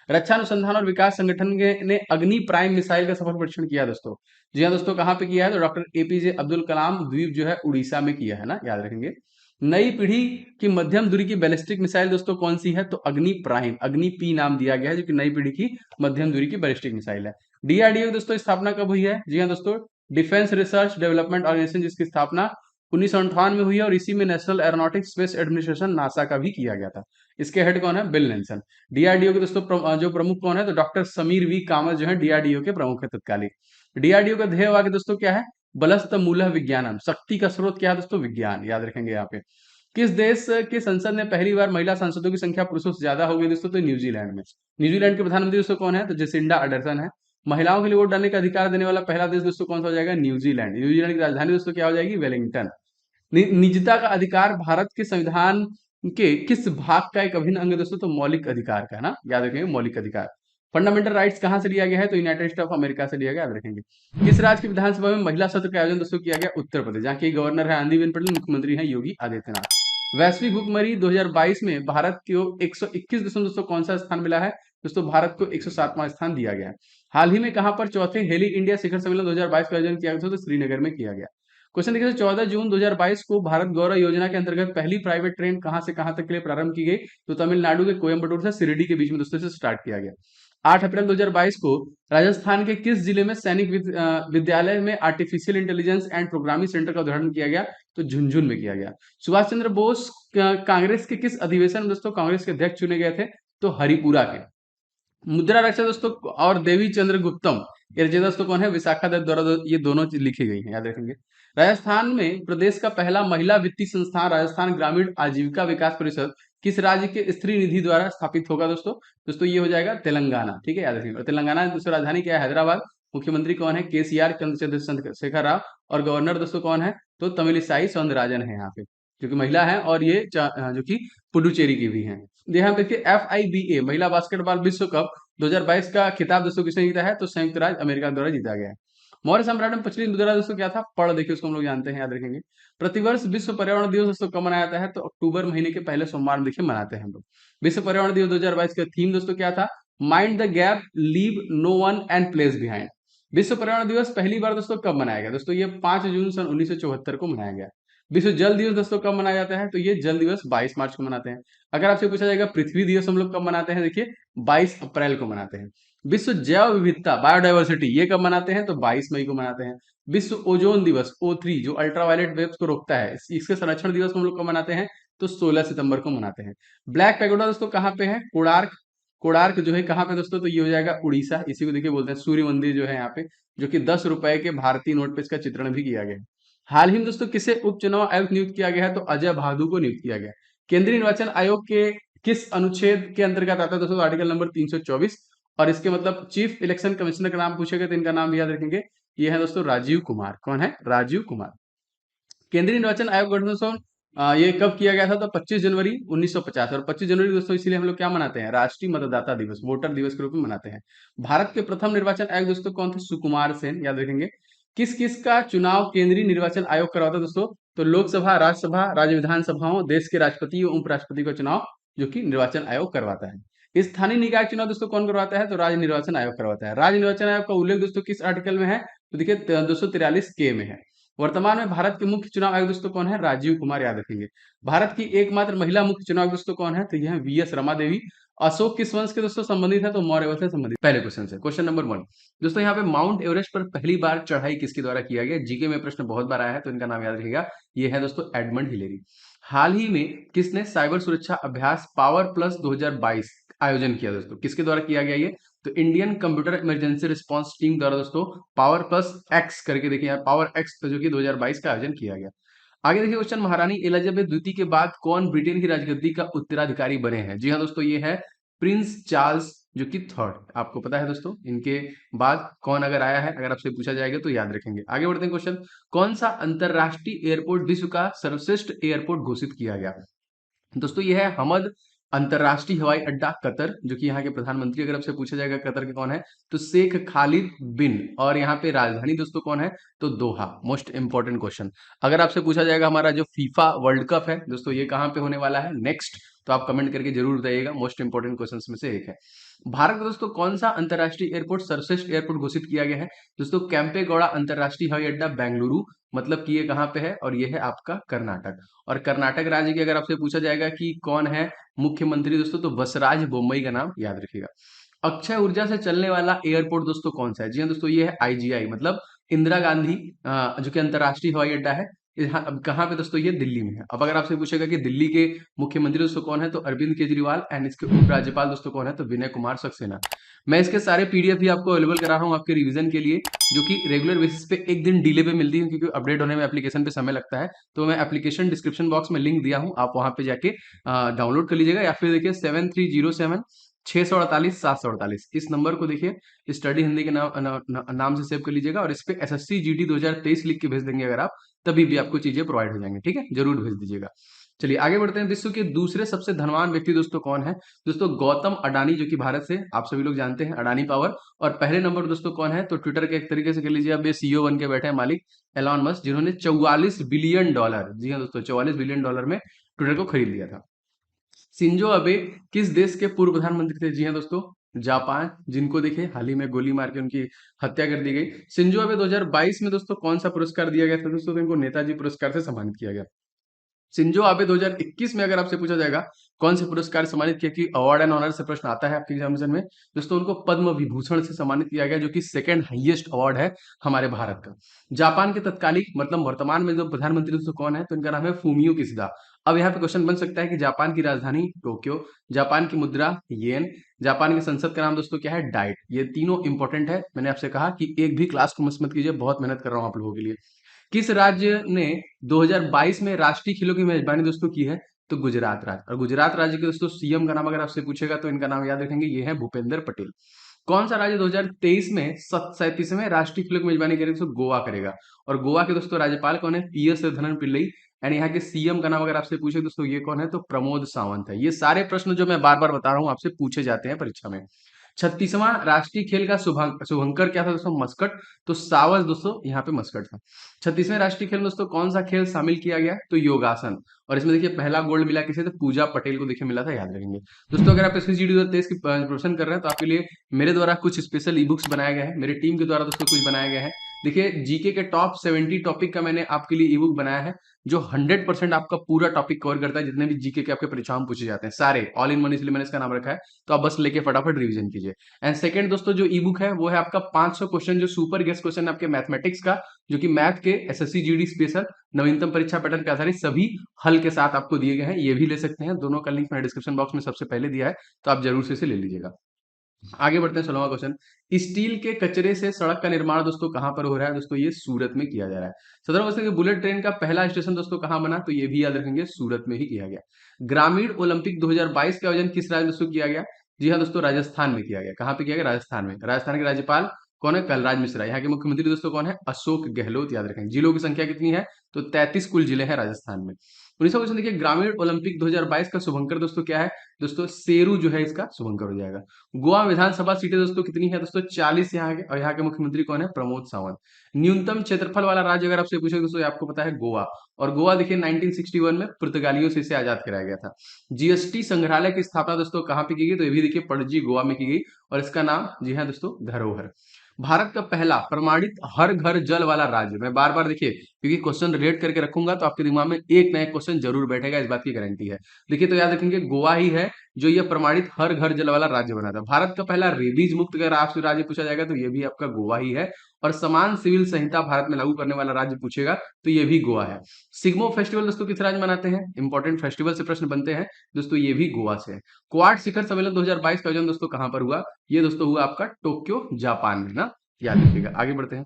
Speaker 1: रक्षा अनुसंधान और विकास संगठन ने अग्नि प्राइम मिसाइल का सफल परीक्षण किया दोस्तों। जी हाँ दोस्तों, कहाँ पे किया है? तो डॉक्टर एपीजे अब्दुल कलाम द्वीप जो है उड़ीसा में किया है ना, याद रखेंगे। नई पीढ़ी की मध्यम दूरी की बैलिस्टिक मिसाइल दोस्तों कौन सी है? तो अग्नि प्राइम, अग्नि पी नाम दिया गया है, जो कि नई पीढ़ी की मध्यम दूरी की बैलिस्टिक मिसाइल है। डीआरडीओ दोस्तों स्थापना कब हुई है? जी हाँ दोस्तों, डिफेंस रिसर्च डेवलपमेंट ऑर्गेनाइजेशन, जिसकी स्थापना 1958 में हुई है और इसी में national aeronautics space administration NASA का भी किया गया था। इसके हेड कौन है? Bill Nelson. डीआरडीओ के दोस्तों जो प्रमुख कौन है? तो डॉक्टर समीर वी कामत जो है डीआरडीओ के प्रमुख है तत्कालीन। डीआरडीओ का ध्येय वाक्य दोस्तों क्या है? बलस्त मूलः विज्ञानम, शक्ति का स्रोत क्या है दोस्तों? विज्ञान, याद रखेंगे यहाँ पे। किस देश की संसद में पहली बार महिला सांसदों की संख्या पुरुषों से ज्यादा हो गई दोस्तों? तो न्यूजीलैंड में। न्यूजीलैंड के प्रधानमंत्री दोस्तों कौन है? तो जेसिंडा अर्डरसन है। महिलाओं के लिए वोट डालने का अधिकार देने वाला पहला देश दोस्तों कौन सा हो जाएगा? न्यूजीलैंड। न्यूजीलैंड की राजधानी दोस्तों क्या हो जाएगी? वेलिंगटन। निजता का अधिकार भारत के संविधान के किस भाग का एक अभिन्न अंग है दोस्तों? तो मौलिक अधिकार का ना, याद रखेंगे, मौलिक अधिकार। फंडामेंटल राइट्स कहां से लिया गया है? तो यूनाइटेड स्टेट ऑफ अमेरिका से लिया गया, याद रखेंगे। किस राज्य की विधानसभा में महिला सत्र का आयोजन दोस्तों किया गया? उत्तर प्रदेश, जहाँ की गवर्नर है आनंदीबेन पटेल, मुख्यमंत्री है योगी आदित्यनाथ। वैश्विक भुखमरी 2022 में भारत को 121 दशमलव दोस्तों कौन सा स्थान मिला है? दोस्तों भारत को 107वां स्थान दिया गया है। हाल ही में कहां पर चौथे हेली इंडिया शिखर सम्मेलन 2022 का आयोजन किया गया था? तो श्रीनगर में किया गया। क्वेश्चन देखिए, 14 जून 2022 को भारत गौरव योजना के अंतर्गत पहली प्राइवेट ट्रेन कहां से कहां तक के लिए प्रारंभ की गई? तो तमिलनाडु के कोयंबटूर से शिरडी के बीच में दोस्तों से स्टार्ट किया गया। 8 अप्रैल 2022 को राजस्थान के किस जिले में सैनिक विद्यालय में artificial intelligence and programming centre का उद्घाटन किया गया? तो झुंझुन में किया गया। सुभाष चंद्र बोस कांग्रेस के किस अधिवेशन में दोस्तों कांग्रेस के अध्यक्ष चुने गए थे? तो हरिपुरा के। मुद्रा रक्षा दोस्तों और देवी चंद्र गुप्तम, ये रचयिता दोस्तों कौन है? विशाखा दत्त द्वारा ये दोनों चीज लिखी गई हैं, याद रखेंगे। राजस्थान में प्रदेश का पहला महिला वित्तीय संस्थान राजस्थान ग्रामीण आजीविका विकास परिषद किस राज्य के स्त्री निधि द्वारा स्थापित होगा दोस्तों? दोस्तों ये हो जाएगा तेलंगाना, ठीक है, याद रखेंगे। और तेलंगाना की दोस्तों राजधानी क्या है? हैदराबाद। मुख्यमंत्री कौन है? केसीआर चंद्रशेखर राव। और गवर्नर दोस्तों कौन है? तो तमिलिसाई सौंदरराजन है यहाँ पे, जो कि महिला है, और ये जो कि पुडुचेरी की भी है। यहाँ पे देखिए FIBA महिला बास्केटबॉल विश्व कप 2022 का खिताब दोस्तों किसने जीता है? तो संयुक्त राज्य अमेरिका द्वारा जीता गया है। मौर्य सम्राट में पिछली मुद्रा दोस्तों क्या था? पढ़, देखिए उसको हम लोग जानते हैं, याद रखेंगे। प्रतिवर्ष विश्व पर्यावरण दिवस दोस्तों कब मनाया जाता है? तो अक्टूबर महीने के पहले सोमवार में देखिए मनाते हैं हम लोग। विश्व पर्यावरण दिवस 2022 का थीम दोस्तों क्या था? Mind the gap, leave no one and place behind. विश्व पर्यावरण दिवस पहली बार दोस्तों कब मनाया गया? दोस्तों ये 5 जून सन 1974 को मनाया गया। विश्व जल दिवस दोस्तों कब मनाया जाता है? तो ये जल दिवस 22 मार्च को मनाते हैं। अगर आपसे पूछा जाएगा पृथ्वी दिवस हम लोग कब मनाते हैं? देखिए 22 अप्रैल को मनाते हैं। विश्व जैव विविधता बायोडाइवर्सिटी ये कब मनाते हैं? तो 22 मई को मनाते हैं। विश्व ओजोन दिवस O3 जो अल्ट्रावायलेट वेव्स को रोकता है, इसके संरक्षण दिवस हम लोग कब मनाते हैं? तो 16 सितंबर को मनाते हैं। ब्लैक पैगोडा दोस्तों कहाँ पे है? कोणार्क। कोणार्क जो है कहाँ पे दोस्तों? तो ये हो जाएगा उड़ीसा। इसी को देखिए बोलते हैं सूर्य मंदिर जो है यहाँ पे, जो कि 10 रुपए के भारतीय नोट पे इसका चित्रण भी किया गया है। हाल ही में दोस्तों किसे उपचुनाव आयुक्त नियुक्त किया गया है? तो अजय भादु को नियुक्त किया गया। केंद्रीय निर्वाचन आयोग के किस अनुच्छेद के अंतर्गत आता है दोस्तों? Article number 324। और इसके मतलब चीफ इलेक्शन कमिश्नर का नाम पूछेगा तो इनका नाम भी याद रखेंगे, ये है दोस्तों राजीव कुमार। कौन है? राजीव कुमार। केंद्रीय निर्वाचन आयोग गठन दोस्तों ये कब किया गया था? तो 25 जनवरी 1950। और 25 जनवरी दोस्तों इसीलिए हम लोग क्या मनाते हैं? राष्ट्रीय मतदाता दिवस, वोटर दिवस के रूप में मनाते हैं। भारत के प्रथम निर्वाचन आयोग दोस्तों कौन थे? सुकुमार सेन, याद रखेंगे। किस किस का चुनाव केंद्रीय निर्वाचन आयोग करवाता है दोस्तों? तो लोकसभा, राज्यसभा, राज्य विधानसभाओं, देश के राष्ट्रपति और उपराष्ट्रपति का चुनाव जो कि निर्वाचन आयोग करवाता है। स्थानीय निकाय चुनाव दोस्तों कौन करवाता है? तो राज्य निर्वाचन आयोग करवाता है। राज्य निर्वाचन आयोग का उल्लेख दोस्तों किस आर्टिकल में है? तो देखिए 243 के में है। वर्तमान में भारत के मुख्य चुनाव आयुक्त दोस्तों कौन है? राजीव कुमार, याद रखेंगे। भारत की एकमात्र महिला मुख्य चुनाव आयुक्त दोस्तों कौन है? तो यह है वीएस रमा देवी। अशोक किस वंश के दोस्तों संबंधित है? तो मौर्य वंश से संबंधित। पहले क्वेश्चन से, क्वेश्चन नंबर 1 दोस्तों, यहाँ पे माउंट एवरेस्ट पर पहली बार चढ़ाई किसके द्वारा किया गया? जीके में प्रश्न बहुत बार आया है, तो इनका नाम याद रखिएगा। ये है दोस्तों एडमंड हिलेरी। हाल ही में किसने साइबर सुरक्षा अभ्यास पावर प्लस 2022 आयोजन किया दोस्तों? किसके द्वारा किया गया ये? तो Indian computer emergency response team द्वारा दोस्तों पावर प्लस एक्स करके देखिए यहाँ पावर एक्स जो कि 2022 का आयोजन किया गया। आगे देखिए क्वेश्चन, महारानी एलिजाबेथ द्वितीय के बाद कौन ब्रिटेन की राजगद्दी का उत्तराधिकारी बने हैं? जी हाँ दोस्तों, ये है प्रिंस चार्ल्स जो कि थर्ड। आपको पता है दोस्तों इनके बाद कौन अगर आया है, अगर आपसे पूछा जाएगा तो याद रखेंगे। आगे बढ़ते हैं क्वेश्चन, कौन सा अंतरराष्ट्रीय एयरपोर्ट विश्व का सर्वश्रेष्ठ एयरपोर्ट घोषित किया गया? दोस्तों ये है हमद अंतरराष्ट्रीय हवाई अड्डा कतर, जो कि यहाँ के प्रधानमंत्री, अगर आपसे पूछा जाएगा कतर के कौन है तो शेख खालिद बिन, और यहाँ पे राजधानी दोस्तों कौन है तो दोहा। Most important question. अगर आपसे पूछा जाएगा हमारा जो फीफा वर्ल्ड कप है दोस्तों ये कहाँ पे होने वाला है नेक्स्ट, तो आप कमेंट करके जरूर बताइएगा। मोस्ट इंपॉर्टेंट क्वेश्चन में से एक है। भारत का दोस्तों कौन सा अंतरराष्ट्रीय एयरपोर्ट सर्वश्रेष्ठ एयरपोर्ट घोषित किया गया है? दोस्तों कैंपेगौड़ा अंतरराष्ट्रीय हवाई अड्डा बेंगलुरु, मतलब कि ये कहाँ पे है और ये है आपका कर्नाटक। और कर्नाटक राज्य की अगर आपसे पूछा जाएगा कि कौन है मुख्यमंत्री दोस्तों, तो बसराज बोम्मई का नाम याद रखिएगा। अक्षय ऊर्जा से चलने वाला एयरपोर्ट दोस्तों कौन सा है? जी हाँ दोस्तों, ये है आईजीआई, मतलब इंदिरा गांधी जो कि अंतरराष्ट्रीय हवाई अड्डा है। यहाँ अब कहाँ पे दोस्तों, ये दिल्ली में है। अब अगर आपसे पूछेगा कि दिल्ली के मुख्यमंत्री दोस्तों कौन है, तो अरविंद केजरीवाल, एंड इसके उपराज्यपाल दोस्तों कौन है, तो विनय कुमार सक्सेना। मैं इसके सारे पीडीएफ भी आपको अवेलेबल करा रहा हूँ आपके रिवीजन के लिए, जो कि रेगुलर बेसिस पे एक दिन डिले पे मिलती है, क्योंकि अपडेट होने में एप्लीकेशन पे समय लगता है। तो मैं एप्लीकेशन डिस्क्रिप्शन बॉक्स में लिंक दिया हूँ, आप वहां पे जाके डाउनलोड कर लीजिएगा, या फिर देखिए 7307 648 748 इस नंबर को देखिए स्टडी हिंदी के नाम से सेव कर लीजिएगा, और इस पे एसएससी जीडी 2023 लिख के भेज देंगे अगर आप, तभी भी आपको चीजें प्रोवाइड हो जाएंगी। ठीक है, जरूर भेज दीजिएगा। चलिए आगे बढ़ते हैं। विश्व के दूसरे सबसे धनवान व्यक्ति दोस्तों कौन है? दोस्तों गौतम अडानी, जो कि भारत से आप सभी लोग जानते हैं, अडानी पावर। और पहले नंबर दोस्तों कौन है, तो ट्विटर के एक तरीके से कह लीजिए अब ये सीईओ बन के बैठे हैं मालिक, एलॉन मस्क, जिन्होंने $44 बिलियन, जी हाँ दोस्तों $44 बिलियन में ट्विटर को खरीद लिया था। शिंजो अबे किस देश के पूर्व प्रधानमंत्री थे? जी हाँ दोस्तों, जापान, जिनको देखिए हाल ही में गोली मार के उनकी हत्या कर दी गई। शिंजो अबे 2022 में दोस्तों कौन सा पुरस्कार दिया गया था दोस्तों? तो इनको नेताजी पुरस्कार से सम्मानित किया गया। शिंजो आबे 2021 में अगर आपसे पूछा जाएगा कौन से पुरस्कार से सम्मानित किया, कि अवार्ड एंड ऑनर से प्रश्न आता है आपके एग्जामिनेशन में दोस्तों, उनको पद्म विभूषण से सम्मानित किया गया, जो कि सेकंड हाईएस्ट अवार्ड है हमारे भारत का। जापान के तत्कालीन मतलब वर्तमान में जो प्रधानमंत्री दोस्तों कौन है, तो इनका नाम है फूमियो किशिदा। अब यहाँ पे क्वेश्चन बन सकता है कि जापान की राजधानी टोक्यो, जापान की मुद्रा येन, जापान की संसद का नाम दोस्तों क्या है, डाइट। ये तीनों इंपॉर्टेंट है। मैंने आपसे कहा कि एक भी क्लास को मिस मत कीजिए, बहुत मेहनत कर रहा हूँ आप लोगों के लिए। किस राज्य ने 2022 में राष्ट्रीय खेलों की मेजबानी दोस्तों की है? तो गुजरात राज्य। और गुजरात राज्य के दोस्तों सीएम का नाम अगर आपसे पूछेगा तो इनका नाम याद रखेंगे, ये है भूपेंद्र पटेल। कौन सा राज्य 2023 में 37वें राष्ट्रीय खेलों की मेजबानी करेगा? दोस्तों गोवा करेगा। और गोवा के दोस्तों राज्यपाल कौन है? पीएस श्रीधरन पिल्लई। एंड यहाँ के सीएम का नाम अगर आपसे पूछे दोस्तों ये कौन है, तो प्रमोद सावंत है। ये सारे प्रश्न जो मैं बार बार बता रहा हूँ आपसे पूछे जाते हैं परीक्षा में। 36वां राष्ट्रीय खेल का शुभंकर क्या था दोस्तों? मस्कट। तो सावज दोस्तों यहाँ पे मस्कट था। 36वें राष्ट्रीय खेल में दोस्तों कौन सा खेल शामिल किया गया? तो योगासन। और इसमें देखिए पहला गोल्ड मिला किसे? तो पूजा पटेल को देखिए मिला था, याद रखेंगे दोस्तों। अगर आप एसएससी जीडी 2023 की प्रिपरेशन कर रहे हैं तो आपके लिए मेरे द्वारा कुछ स्पेशल ई बुक्स बनाए गए हैं, मेरे टीम के द्वारा दोस्तों कुछ बनाए गए हैं। देखिए जीके के टॉप 70 टॉपिक का मैंने आपके लिए ई बुक बनाया है, जो 100% आपका पूरा टॉपिक कवर करता है। जितने भी जीके के आपके परीक्षा में पूछे जाते हैं सारे ऑल इन वन, इसलिए मैंने इसका नाम रखा है। तो आप बस लेके फटाफट रिवीजन कीजिए। एंड सेकंड दोस्तों जो ई बुक है वो है आपका 500 क्वेश्चन, जो सुपर गेस्ट क्वेश्चन आपके मैथमेटिक्स का, जो कि मैथ के एसएससी जीडी स्पेशल नवीनतम परीक्षा पैटर्न के आधारित सभी हल के साथ आपको दिए गए हैं। ये भी ले सकते हैं, दोनों का लिंक मैंने डिस्क्रिप्शन बॉक्स में सबसे पहले दिया है, तो आप जरूर से इसे ले लीजिएगा। आगे बढ़ते हैं 16वां क्वेश्चन, स्टील के कचरे से सड़क का निर्माण दोस्तों कहां पर हो रहा है? दोस्तों ये सूरत में किया जा रहा है। 17वां क्वेश्चन, बुलेट ट्रेन का पहला स्टेशन दोस्तों कहां बना? तो ये भी याद रखेंगे, सूरत में ही किया गया। ग्रामीण ओलंपिक 2022 का आयोजन किस राज्य दोस्तों किया गया? जी हाँ दोस्तों, राजस्थान में किया गया। कहां पे किया गया? राजस्थान में। राजस्थान के राज्यपाल कौन है? कलराज मिश्रा। यहाँ के मुख्यमंत्री दोस्तों कौन है? अशोक गहलोत, याद रखेंगे। जिलों की संख्या कितनी है? तो 33 कुल जिले हैं राजस्थान में। 19वां क्वेश्चन देखिए, ग्रामीण ओलंपिक 2022 का शुभंकर दोस्तों क्या है? दोस्तों शेरू जो है इसका शुभंकर हो जाएगा। गोवा विधानसभा सीटें दोस्तों कितनी है? दोस्तों 40 यहाँ के, और यहाँ के मुख्यमंत्री कौन है? प्रमोद सावंत। न्यूनतम क्षेत्रफल वाला राज्य अगर आपसे पूछे दोस्तों, आपको पता है गोवा। और गोवा देखिए 1961 में पुर्तगालियों से इसे आजाद कराया गया था। जीएसटी संग्रहालय की स्थापना दोस्तों कहाँ पे की गई? तो ये भी देखिए पणजी गोवा में की गई, और इसका नाम जी हाँ दोस्तों धरोहर। भारत का पहला प्रमाणित हर घर जल वाला राज्य। मैं बार बार देखिए, क्योंकि क्वेश्चन रिलेट करके रखूंगा तो आपके दिमाग में एक नया क्वेश्चन जरूर बैठेगा, इस बात की गारंटी है। देखिए तो याद रखेंगे, गोवा ही है जो ये प्रमाणित हर घर जल वाला राज्य बना था। भारत का पहला रेबीज मुक्त अगर आपसे राज्य पूछा जाएगा तो ये भी आपका गोवा ही है। और समान सिविल संहिता भारत में लागू करने वाला राज्य पूछेगा तो ये भी गोवा है। सिग्मो फेस्टिवल दोस्तों किस राज्य मनाते हैं? इंपॉर्टेंट फेस्टिवल से प्रश्न बनते हैं दोस्तों, ये भी गोवा से है। क्वाड शिखर सम्मेलन 2022 का आयोजन दोस्तों कहां पर हुआ? ये दोस्तों हुआ आपका टोक्यो जापान में ना, याद रखिएगा। आगे बढ़ते हैं।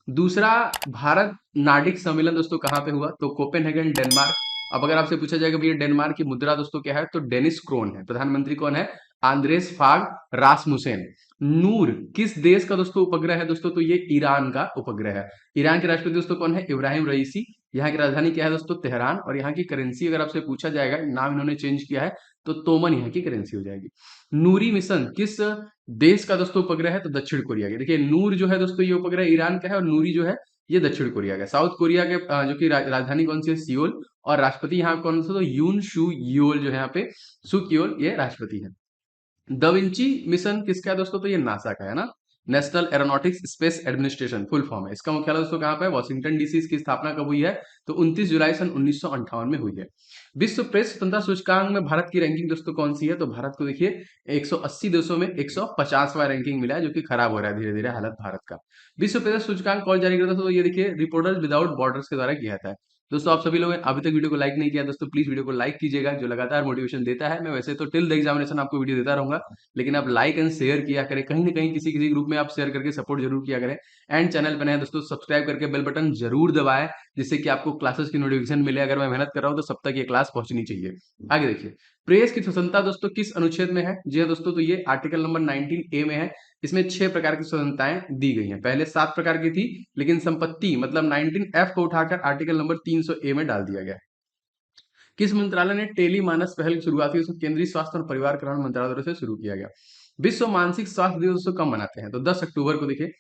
Speaker 1: दूसरा भारत नार्डिक सम्मेलन दोस्तों कहां पे हुआ? तो कोपेनहेगन डेनमार्क। अब अगर आपसे पूछा जाएगा भैया डेनमार्क की मुद्रा दोस्तों क्या है, तो डेनिस क्रोन है। प्रधानमंत्री कौन है? आंद्रेस फाग रासमुसेन। नूर किस देश का दोस्तों उपग्रह है दोस्तों? तो ये ईरान का उपग्रह है। ईरान के राष्ट्रपति दोस्तों कौन है? इब्राहिम रईसी। यहाँ की राजधानी क्या है दोस्तों? तेहरान। और यहाँ की करेंसी अगर आपसे पूछा जाएगा, नाम इन्होंने चेंज किया है, तो तोमन यहाँ की करेंसी हो जाएगी। नूरी मिशन किस देश का दोस्तों उपग्रह है? तो दक्षिण कोरिया के। देखिए नूर जो है दोस्तों ये उपग्रह ईरान का है, और नूरी जो है ये दक्षिण कोरिया का। साउथ कोरिया के जो कि राजधानी कौन सी है? सियोल। और राष्ट्रपति यहाँ कौन सा? तो यून शू योल जो है यहाँ पे, सुक्योल ये राष्ट्रपति है। द विंची मिशन किसका है दोस्तों? तो ये नासा का है ना, national aeronautics space administration full form है। इसका मुख्यालय दोस्तों कहाँ पे है? Washington DC. इसकी स्थापना कब हुई है? तो 29 जुलाई सन 1958 में हुई है। विश्व प्रेस स्वतंत्रता सूचकांक में भारत की रैंकिंग दोस्तों कौन सी है? तो भारत को देखिए 180 देशों में 150वां रैंकिंग मिला है, जो कि खराब हो रहा है धीरे धीरे हालत भारत का। विश्व प्रेस सूचकांक कौन जारी करता था? तो ये देखिए रिपोर्टर्स विदाउट बॉर्डर्स के द्वारा किया था। दोस्तों आप सभी लोग अभी तक वीडियो को लाइक नहीं किया दोस्तों, प्लीज वीडियो को लाइक कीजिएगा, जो लगातार मोटिवेशन देता है। मैं वैसे तो टिल द एग्जामिनेशन आपको वीडियो देता रहूंगा, लेकिन आप लाइक एंड शेयर किया करें, कहीं ना कहीं किसी किसी ग्रुप में आप शेयर करके सपोर्ट जरूर किया करें। एंड चैनल पर नए दोस्तों सब्सक्राइब करके बेल बटन जरूर दबाएं, जिससे कि आपको क्लासेस की नोटिफिकेशन मिले। अगर मैं मेहनत कर रहा हूं तो सब तक ये क्लास पहुंचनी चाहिए। आगे देखिए, प्रेस की स्वतंत्रता दोस्तों किस अनुच्छेद में है? जी हाँ दोस्तों, तो ये आर्टिकल नंबर 19A में है। इसमें 6 प्रकार की स्वतंत्रताएं दी गई हैं। पहले 7 प्रकार की थी, लेकिन संपत्ति मतलब 19F को उठाकर आर्टिकल नंबर 300A में डाल दिया गया। किस मंत्रालय ने टेली मानस पहल की शुरुआत की? उसको केंद्रीय स्वास्थ्य और परिवार कल्याण मंत्रालय द्वारा से शुरू किया गया। विश्व मानसिक स्वास्थ्य दिवस दोस्तों कब मनाते हैं? तो 10 अक्टूबर को देखिए।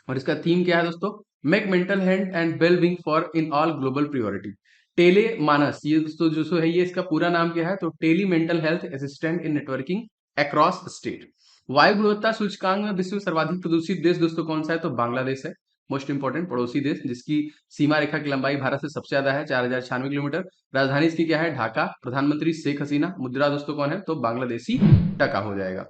Speaker 1: और इसका थीम क्या है दोस्तों? Make mental health and well being for in all global priority. Tele Manas ये दोस्तों जो है, ये इसका पूरा नाम क्या है? तो tele mental health assistant in networking across state. वायु गुणवत्ता सूचकांक में विश्व में सर्वाधिक प्रदूषित देश दोस्तों कौन सा है? तो बांग्लादेश है। मोस्ट इंपोर्टेंट पड़ोसी देश, जिसकी सीमा रेखा की लंबाई भारत से सबसे ज्यादा है, 4096 किलोमीटर। राजधानी इसकी क्या है? ढाका। प्रधानमंत्री शेख हसीना। मुद्रा दोस्तों कौन है? तो बांग्लादेशी टका हो जाएगा।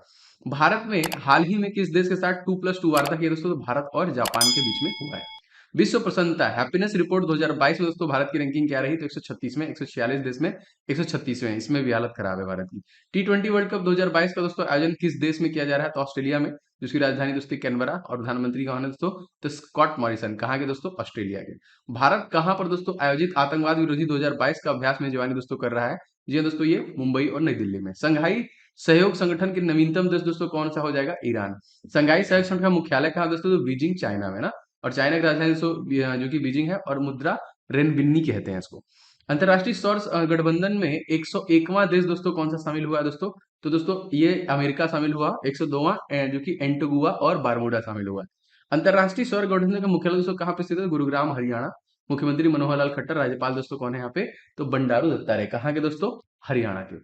Speaker 1: भारत में हाल ही में किस देश के साथ 2+2 वार्ता की दोस्तों? तो भारत और जापान के बीच में हुआ है। विश्व प्रसन्नता हैप्पीनेस रिपोर्ट 2022 में दोस्तों भारत की रैंकिंग क्या रही? तो 136 में, 146 देश में 136 में। इसमें भी हालत खराब है भारत की। T20 वर्ल्ड कप 2022 का दोस्तों आयोजन किस देश में किया जा रहा है? तो ऑस्ट्रेलिया में, जिसकी राजधानी दोस्तों कैनबरा। और प्रधानमंत्री कौन है दोस्तों? तो स्कॉट मॉरिसन। कहाँ के दोस्तों? ऑस्ट्रेलिया के। भारत कहाँ पर दोस्तों आयोजित आतंकवाद विरोधी 2022 का अभ्यास मेजबानी दोस्तों कर रहा है? जी हाँ दोस्तों, ये मुंबई और नई दिल्ली में। संघाई सहयोग संगठन के नवीनतम देश दोस्तों कौन सा हो जाएगा? ईरान। संघाई सहयोग संगठन का मुख्यालय कहाँ दोस्तों? तो बीजिंग चाइना में ना। और चाइना की राजधानी दोस्तों जो कि बीजिंग है, और मुद्रा रेनबिन्नी कहते हैं इसको। अंतरराष्ट्रीय सौर गठबंधन में 101वां देश दोस्तों कौन सा शामिल हुआ है दोस्तों? तो दोस्तों ये अमेरिका शामिल हुआ। 102वां जो कि एंटीगुआ और बारमूडा शामिल हुआ है। अंतरराष्ट्रीय सौर गठबंधन का मुख्यालय दोस्तों कहाँ पे स्थित है? गुरुग्राम हरियाणा। मुख्यमंत्री मनोहर लाल खट्टर। राज्यपाल दोस्तों कौन है यहाँ पे? तो बंडारू दत्तात्रेय। कहाँ के दोस्तों? हरियाणा के।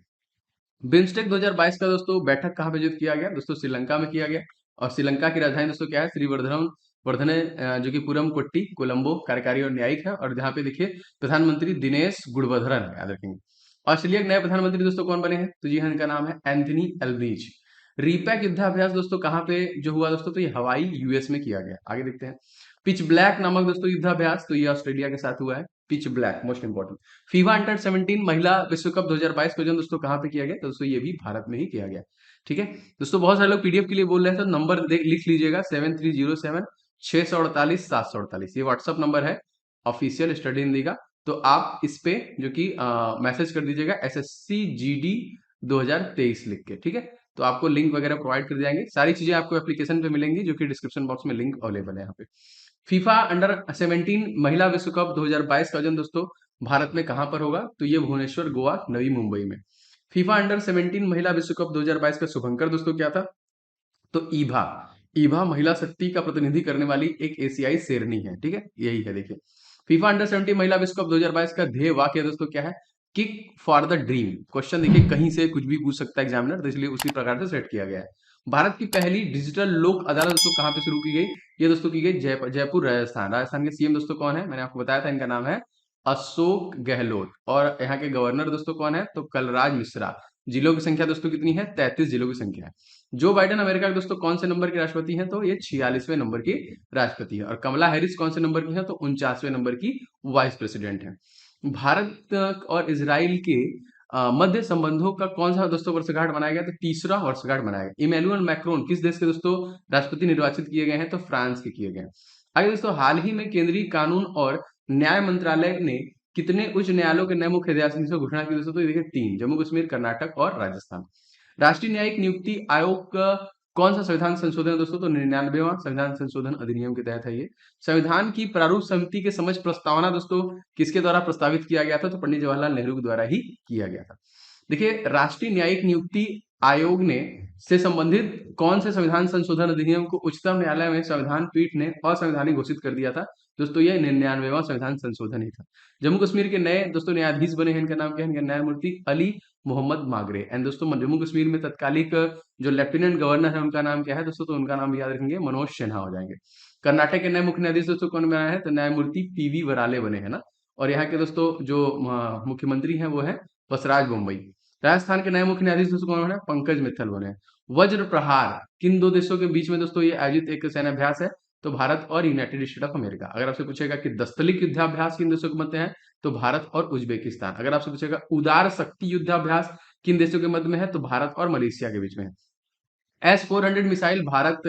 Speaker 1: बिम्स्टेक 2022 का दोस्तों बैठक कहाँ पे आयोजित किया गया? दोस्तों श्रीलंका में किया गया। और श्रीलंका की राजधानी दोस्तों क्या है? श्रीवर्धनम वर्धने जो कि पुरम कोट्टी कोलंबो कार्यकारी और न्यायिक है। और जहाँ पे देखिए प्रधानमंत्री दिनेश गुणवर्धन है, याद रखेंगे। ऑस्ट्रेलिया के नए प्रधानमंत्री दोस्तों कौन बने हैं? तो जी हाँ, इनका नाम है एंथनी एल्बनीज। रीपैक युद्धाभ्यास दोस्तों कहाँ पे जो हुआ दोस्तों? तो ये हवाई यूएस में किया गया। आगे देखते हैं। पिच ब्लैक नामक दोस्तों युद्धाभ्यास, तो ये ऑस्ट्रेलिया के साथ हुआ है। Pitch black most important. FIFA under 17 महिला विश्व कप 2022 का आयोजन दोस्तों कहाँ पे किया गया? तो दोस्तों ये भी भारत में ही किया गया। ठीक है दोस्तों, बहुत सारे लोग पीडीएफ के लिए बोल रहे हैं, तो नंबर लिख लीजिएगा 7307 648 748। ये व्हाट्सअप नंबर है ऑफिशियल स्टडी हिंदी का। तो आप इस पे जो कि मैसेज कर दीजिएगा एसएससी जीडी 2023 लिख के। ठीक है, तो आपको लिंक वगैरह प्रोवाइड कर जाएंगे। सारी चीजें आपको एप्लीकेशन पे मिलेंगी, जो कि डिस्क्रिप्शन बॉक्स में लिंक अवेलेबल है यहाँ पे। फीफा अंडर 17 महिला विश्व कप 2022 का आयोजन दोस्तों भारत में कहां पर होगा? तो ये भुवनेश्वर, गोवा, नवी मुंबई में। फीफा अंडर 17 महिला विश्व कप 2022 का शुभंकर दोस्तों क्या था? तो ईभा। ईभा महिला शक्ति का प्रतिनिधि करने वाली एक एशियाई शेरनी है। ठीक है, यही है देखिए। फीफा अंडर 17 महिला विश्व कप 2022 का ध्येय वाक्य दोस्तों क्या है? Kick for the dream. Question देखिए कहीं से कुछ भी पूछ सकता है एग्जामिनर, तो इसलिए उसी प्रकार से सेट किया गया है। भारत की पहली डिजिटल लोक अदालत दोस्तों कहाँ पे शुरू की गई? ये दोस्तों की गई जयपुर राजस्थान। राजस्थान के सीएम दोस्तों कौन है? मैंने आपको बताया था, इनका नाम है अशोक गहलोत। और यहाँ के गवर्नर दोस्तों कौन है? तो कलराज मिश्रा। जिलों की संख्या दोस्तों कितनी है? 33 जिलों की संख्या है। जो बाइडेन अमेरिका के दोस्तों कौन से नंबर के राष्ट्रपति हैं? तो ये 46वें नंबर की राष्ट्रपति है। और कमला हैरिस कौन से नंबर की है? तो 49वें नंबर की वाइस प्रेसिडेंट है। भारत और इजराइल के मध्य संबंधों का कौन सा दोस्तों वर्षगांठ मनाया गया? तो तीसरा वर्षगांठ मनाया गया। इमैनुअल मैक्रोन किस देश के दोस्तों राष्ट्रपति निर्वाचित किए गए हैं? तो फ्रांस के किए गए हैं। आगे दोस्तों, हाल ही में केंद्रीय कानून और न्याय मंत्रालय ने कितने उच्च न्यायालयों के नए मुख्य न्यायाधीशों की घोषणा की? दोस्तों तो देखिए 3, जम्मू कश्मीर, कर्नाटक और राजस्थान। राष्ट्रीय न्यायिक नियुक्ति आयोग का कौन सा संविधान संशोधन है दोस्तों? तो 99वां संविधान संशोधन अधिनियम के तहत है ये। संविधान की प्रारूप समिति के समक्ष प्रस्तावना दोस्तों किसके द्वारा प्रस्तावित किया गया था? तो पंडित जवाहरलाल नेहरू के द्वारा ही किया गया था। देखिए, राष्ट्रीय न्यायिक नियुक्ति आयोग ने से संबंधित कौन से संविधान संशोधन अधिनियम को उच्चतम न्यायालय में संविधान पीठ ने असंवैधानिक घोषित कर दिया था? दोस्तों ये 99वां संविधान संशोधन ही था। जम्मू कश्मीर के नए दोस्तों न्यायाधीश बने हैं, इनका नाम क्या है? इनका न्यायमूर्ति अली मोहम्मद मागरे। एंड दोस्तों जम्मू कश्मीर में तत्कालिक जो लेफ्टिनेंट गवर्नर है उनका नाम क्या है दोस्तों? तो उनका नाम याद रखेंगे, मनोज सिन्हा हो जाएंगे। कर्नाटक के नए मुख्य न्यायाधीश दोस्तों कौन बना है? तो न्यायमूर्ति पीवी वराले बने हैं ना। और यहाँ के दोस्तों जो मुख्यमंत्री हैं वो है बसराज बोम्बई। राजस्थान के नए मुख्य न्यायाधीश दोस्तों कौन बने? पंकज मित्तल बने हैं। वज्र प्रहार किन दो देशों के बीच में दोस्तों ये आयोजित एक सैन्याभ्यास है? तो भारत और यूनाइटेड स्टेट ऑफ अमेरिका। अगर आपसे पूछेगा कि दस्तलिक युद्धाभ्यास किन देशों के मध्य है? तो भारत और उज्बेकिस्तान। अगर आपसे पूछेगा उदार शक्ति युद्धाभ्यास किन देशों के मध्य में है? तो भारत और मलेशिया के बीच में है। S-400 मिसाइल भारत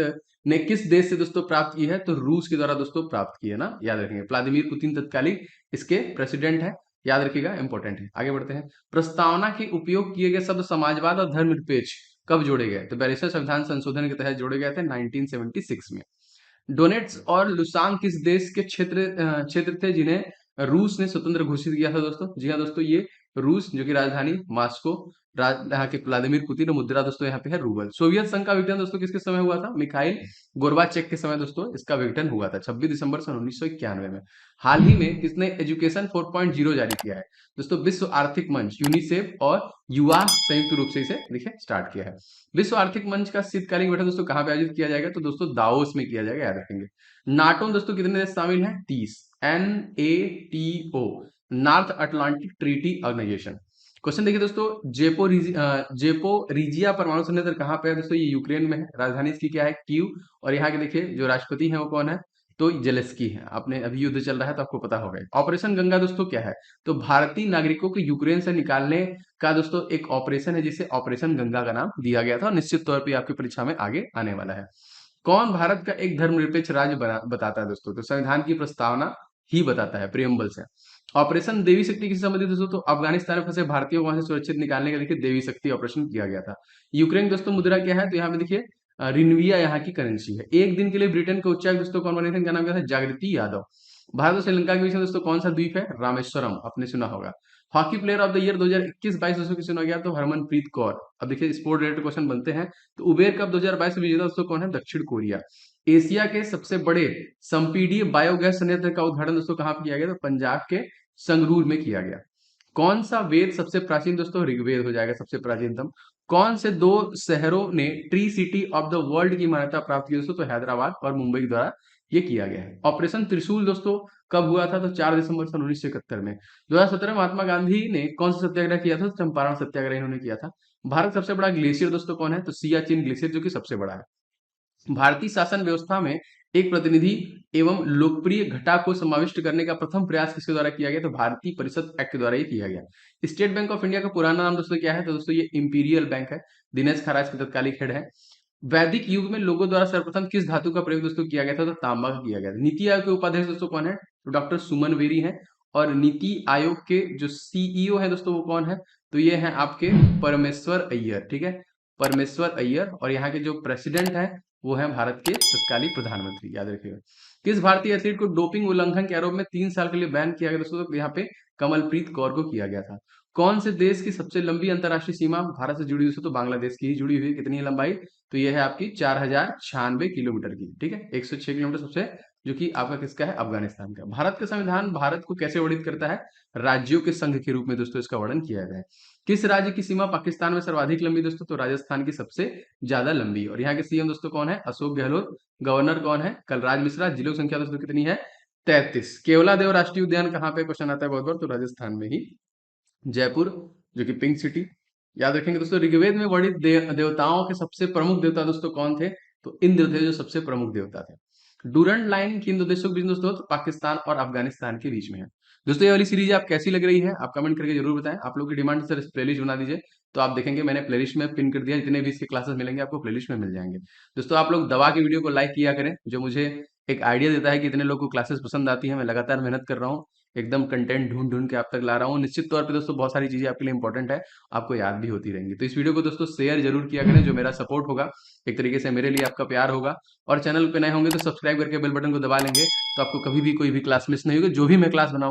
Speaker 1: ने किस देश से दोस्तों प्राप्त की है? तो रूस के द्वारा दोस्तों प्राप्त की है ना, याद रखेंगे। व्लादिमीर पुतिन तत्कालीन इसके प्रेसिडेंट है, याद रखिएगा, इंपॉर्टेंट है। आगे बढ़ते हैं। प्रस्तावना के उपयोग किए गए शब्द समाजवाद और धर्मनिरपेक्ष कब जोड़े गए? तो 42वें संविधान संशोधन के तहत जोड़े गए थे 1976 में। डोनेट्स और लुसान किस देश के क्षेत्र थे जिन्हें रूस ने स्वतंत्र घोषित किया था दोस्तों? जी हाँ दोस्तों, ये रूस, जो कि राजधानी मास्को, यहाँ के व्लादिमीर पुतिन, मुद्रा दोस्तों यहाँ पे है रूबल। सोवियत संघ का विघटन दोस्तों किसके समय हुआ था? मिखाइल गोर्बाचेक के समय दोस्तों इसका विघटन हुआ था 26 दिसंबर सन 1991 में। हाल ही में किसने एजुकेशन 4.0 जारी किया है? दोस्तों विश्व आर्थिक मंच, यूनिसेफ और युवा संयुक्त रूप से इसे देखिए स्टार्ट किया है। विश्व आर्थिक मंच का शीतकालीन बैठक दोस्तों कहाँ पे आयोजित किया जाएगा? तो दोस्तों दाओस में किया जाएगा, याद रखेंगे। नाटो में दोस्तों कितने देश शामिल हैं? 30। NATO, North Atlantic Treaty Organisation. Question देखिए दोस्तों, जेपोरिजिया परमाणु संयंत्र कहाँ पे है? दोस्तों ये यूक्रेन में है। राजधानी इसकी क्या है? कीव। और यहाँ के देखिए जो राष्ट्रपति हैं वो कौन है? तो जेलेस्की है। आपने अभी युद्ध चल रहा है तो आपको पता होगा। ऑपरेशन गंगा दोस्तों क्या है? तो भारतीय नागरिकों को यूक्रेन से निकालने का दोस्तों एक ऑपरेशन है जिसे ऑपरेशन गंगा का नाम दिया गया था, और निश्चित तौर पर आपकी परीक्षा में आगे आने वाला है। कौन भारत का एक धर्मनिरपेक्ष राज्य बताता है दोस्तों? तो संविधान की प्रस्तावना ही बताता है, प्रियम्बल से। ऑपरेशन देवी शक्ति किससे संबंधित दोस्तों? तो अफगानिस्तान में फंसे भारतीयों को वहां से सुरक्षित निकालने का देखिए देवी शक्ति ऑपरेशन किया गया था। यूक्रेन दोस्तों मुद्रा क्या है? तो यहाँ पे देखिए रिन्विया यहाँ की करेंसी है। एक दिन के लिए ब्रिटेन के उच्चायुक्त दोस्तों कौन बने थे? इनका नाम क्या था? जागृति यादव। भारत और श्रीलंका के बीच में दोस्तों कौन सा द्वीप है? रामेश्वरम, आपने सुना होगा। Hockey player of the year 2021-22 दोस्तों किसे चुना गया? तो हरमनप्रीत कौर। अब देखिए स्पोर्ट रिलेटेड क्वेश्चन बनते हैं। तो उबेर कप 2022 में विजेता दोस्तों कौन है? दक्षिण कोरिया। एशिया के सबसे बड़े संपीडीय बायोगैस संयंत्र का उद्घाटन दोस्तों कहाँ पे किया गया? तो पंजाब के संगरूर में किया गया। कौन सा वेद सबसे प्राचीन? दोस्तों ऋग्वेद हो जाएगा सबसे प्राचीनतम। कौन से दो शहरों ने tree city of the world की मान्यता प्राप्त की दोस्तों? तो हैदराबाद और मुंबई के द्वारा ये किया गया है। ऑपरेशन त्रिशूल दोस्तों कब हुआ था? तो 4 दिसंबर सन 1971 में। 2017 में महात्मा गांधी ने कौन सा सत्याग्रह किया था? चंपारण सत्याग्रह इन्होंने किया था। भारत सबसे बड़ा ग्लेशियर दोस्तों कौन है? तो सियाचिन ग्लेशियर, जो कि सबसे बड़ा है। भारतीय शासन व्यवस्था में एक प्रतिनिधि एवं लोकप्रिय घटा को समाविष्ट करने का प्रथम प्रयास किसके द्वारा किया गया? तो भारतीय परिषद एक्ट के द्वारा ही किया गया। स्टेट बैंक ऑफ इंडिया का पुराना नाम दोस्तों क्या है? तो दोस्तों ये इंपीरियल बैंक है। दिनेश खरा इसके तत्कालिक हेड है। वैदिक युग में लोगों द्वारा सर्वप्रथम किस धातु का प्रयोग दोस्तों किया गया था? तो तांबा का किया गया था। नीति आयोग के उपाध्यक्ष दोस्तों कौन है? तो डॉक्टर सुमन बेरी है। और नीति आयोग के जो सीईओ है दोस्तों वो कौन है? तो ये है आपके परमेश्वर अय्यर, ठीक है, परमेश्वर अय्यर। और यहाँ के जो प्रेसिडेंट है वो है भारत के तत्कालीन प्रधानमंत्री, याद रखिएगा। किस भारतीय एथलीट को डोपिंग उल्लंघन के आरोप में 3 साल के लिए बैन किया गया दोस्तों? तो यहाँ पे कमलप्रीत कौर को किया गया था। कौन से देश की सबसे लंबी अंतरराष्ट्रीय सीमा भारत से जुड़ी हुई दोस्तों? तो बांग्लादेश की ही जुड़ी हुई है। कितनी है लंबाई? तो यह है आपकी 4096 किलोमीटर की, ठीक है। 106 किलोमीटर सबसे जो कि आपका किसका है, अफगानिस्तान का। भारत का संविधान भारत को कैसे वर्णित करता है, राज्यों के संघ के रूप में दोस्तों इसका वर्णन किया गया है। किस राज्य की सीमा पाकिस्तान में सर्वाधिक लंबी दोस्तों, तो राजस्थान की सबसे ज्यादा लंबी। और यहाँ के सीएम दोस्तों कौन है, अशोक गहलोत। गवर्नर कौन है, कलराज मिश्रा। जिलों की संख्या दोस्तों कितनी है, 33। केवलादेव राष्ट्रीय उद्यान कहाँ पे, क्वेश्चन आता है बहुत बार, तो राजस्थान में ही, जयपुर, जो कि पिंक सिटी। याद रखेंगे दोस्तों, ऋग्वेद में वर्णित देवताओं के सबसे प्रमुख देवता दोस्तों कौन थे, तो इंद्र थे जो सबसे प्रमुख देवता थे। डूरंड लाइन किन दो देशों के बीच दोस्तों, तो पाकिस्तान और अफगानिस्तान के बीच में है। दोस्तों ये वाली सीरीज आप कैसी लग रही है, आप कमेंट करके जरूर बताएं। आप लोगों की डिमांड सर प्लेलिस्ट बना दीजिए, तो आप देखेंगे मैंने प्लेलिस्ट में पिन कर दिया, जितने भी इसके क्लासेस मिलेंगे आपको प्लेलिस्ट में मिल जाएंगे। दोस्तों आप लोग दवा की वीडियो को लाइक किया करें, जो मुझे एक आइडिया देता है कि इतने लोग को क्लासेस पसंद आती है। मैं लगातार मेहनत कर रहा हूँ, एकदम कंटेंट ढूंढ ढूंढ के आप तक ला रहा हूँ। निश्चित तौर पे दोस्तों बहुत सारी चीजें आपके लिए इंपॉर्टेंट है, आपको याद भी होती रहेंगी। तो इस वीडियो को दोस्तों शेयर जरूर किया करें, जो मेरा सपोर्ट होगा, एक तरीके से मेरे लिए आपका प्यार होगा। और चैनल पे नए होंगे तो सब्सक्राइब करके बेल बटन को दबा लेंगे, तो आपको कभी भी कोई भी क्लास मिस नहीं होगी। जो भी मैं क्लास बनाऊँ